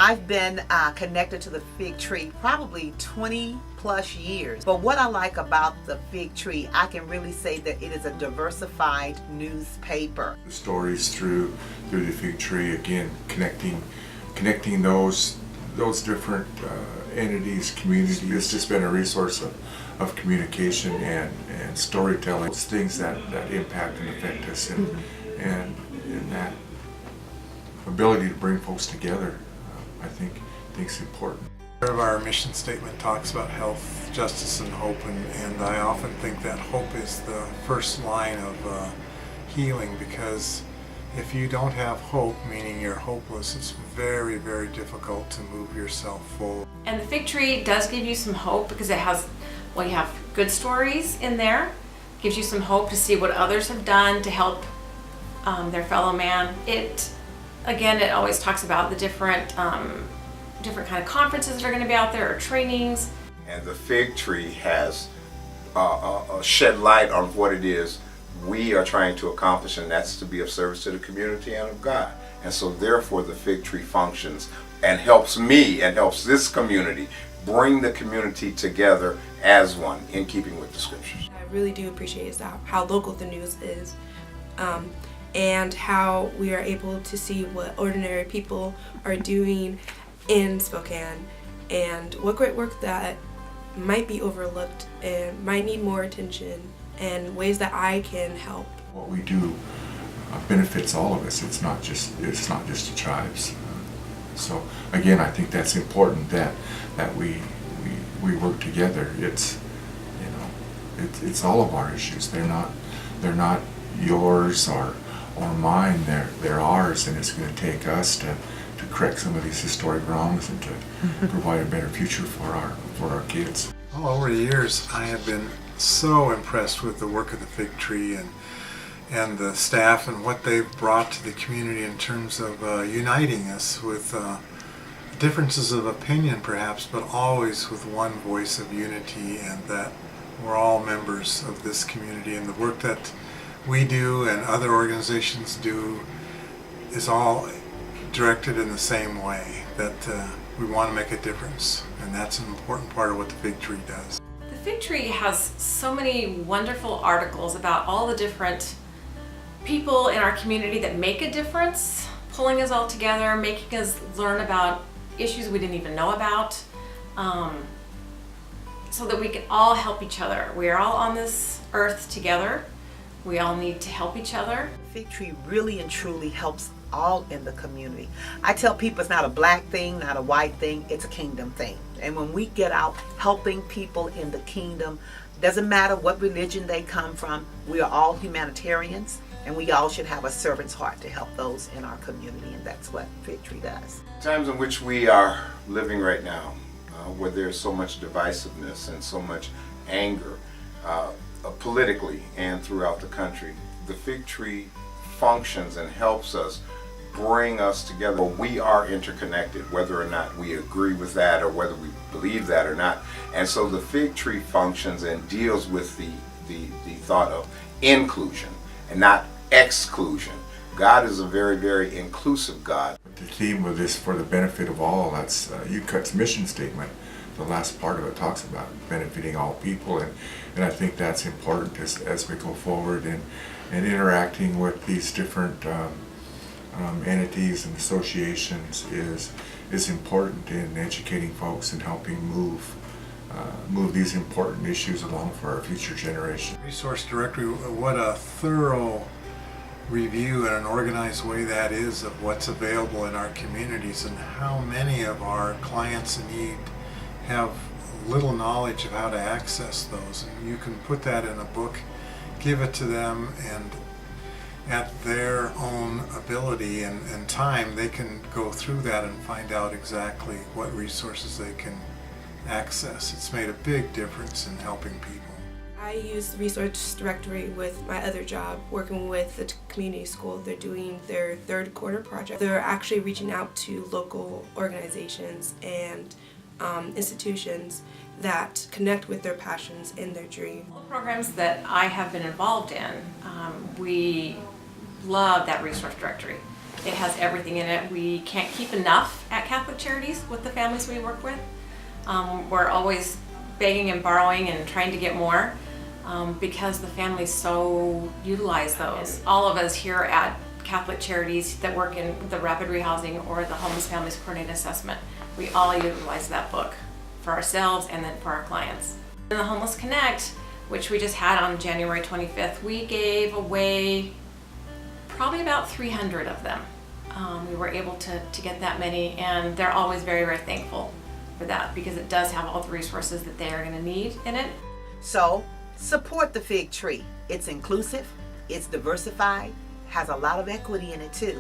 I've been connected to the Fig Tree probably 20 plus years. But what I like about the Fig Tree, I can really say that it is a diversified newspaper. The stories through the Fig Tree, again, connecting those different entities, communities. It's just been a resource of communication and storytelling. It's things that impact and affect us, and that ability to bring folks together, I think is important. Part of our mission statement talks about health, justice, and hope, and I often think that hope is the first line of healing, because if you don't have hope, meaning you're hopeless, it's very, very difficult to move yourself forward. And the Fig Tree does give you some hope because it has, well, you have good stories in there. Gives you some hope to see what others have done to help their fellow man. It always talks about the different kind of conferences that are going to be out there, or trainings. And the Fig Tree has shed light on what it is we are trying to accomplish, and that's to be of service to the community and of God. And so therefore the Fig Tree functions and helps me and helps this community bring the community together as one, in keeping with the scriptures. I really do appreciate is how local the news is, and how we are able to see what ordinary people are doing in Spokane, and what great work that might be overlooked and might need more attention, and ways that I can help. What we do benefits all of us. It's not just the tribes. So again, I think that's important that we work together. It's all of our issues. They're not yours or mine. They're ours, and it's going to take us to correct some of these historic wrongs and to provide a better future for our kids. Well, over the years, I have been so impressed with the work of the Fig Tree and the staff and what they've brought to the community in terms of uniting us with differences of opinion perhaps, but always with one voice of unity, and that we're all members of this community, and the work that we do and other organizations do is all directed in the same way, that we want to make a difference, and that's an important part of what the Fig Tree does. The Fig Tree has so many wonderful articles about all the different people in our community that make a difference, pulling us all together, making us learn about issues we didn't even know about, so that we can all help each other. We are all on this earth together. We all need to help each other. Fig Tree really and truly helps all in the community. I tell people it's not a black thing, not a white thing, it's a kingdom thing. And when we get out helping people in the kingdom, doesn't matter what religion they come from, we are all humanitarians, and we all should have a servant's heart to help those in our community, and that's what Fig Tree does. Times in which we are living right now, where there's so much divisiveness and so much anger, politically and throughout the country, the Fig Tree functions and helps us bring us together. We are interconnected, whether or not we agree with that or whether we believe that or not. And so the Fig Tree functions and deals with the thought of inclusion and not exclusion. God is a very, very inclusive God. The theme of this, for the benefit of all, that's UCUT's mission statement. The last part of it talks about benefiting all people, and I think that's important as we go forward and interacting with these different entities and associations is important in educating folks and helping move these important issues along for our future generation. Resource Directory, what a thorough review in an organized way that is of what's available in our communities, and how many of our clients in need have little knowledge of how to access those. And you can put that in a book, give it to them, and at their own ability and time, they can go through that and find out exactly what resources they can access. It's made a big difference in helping people. I use the Resource Directory with my other job, working with the community school. They're doing their third quarter project. They're actually reaching out to local organizations and institutions that connect with their passions and their dream. All the programs that I have been involved in, we love that Resource Directory. It has everything in it. We can't keep enough at Catholic Charities with the families we work with. We're always begging and borrowing and trying to get more because the families so utilize those. All of us here at Catholic Charities that work in the rapid rehousing or the homeless families coordinated assessment, we all utilize that book for ourselves and then for our clients. In the Homeless Connect, which we just had on January 25th, we gave away probably about 300 of them. We were able to get that many, and they're always very, very thankful for that because it does have all the resources that they are going to need in it. So support the Fig Tree. It's inclusive, it's diversified, has a lot of equity in it too.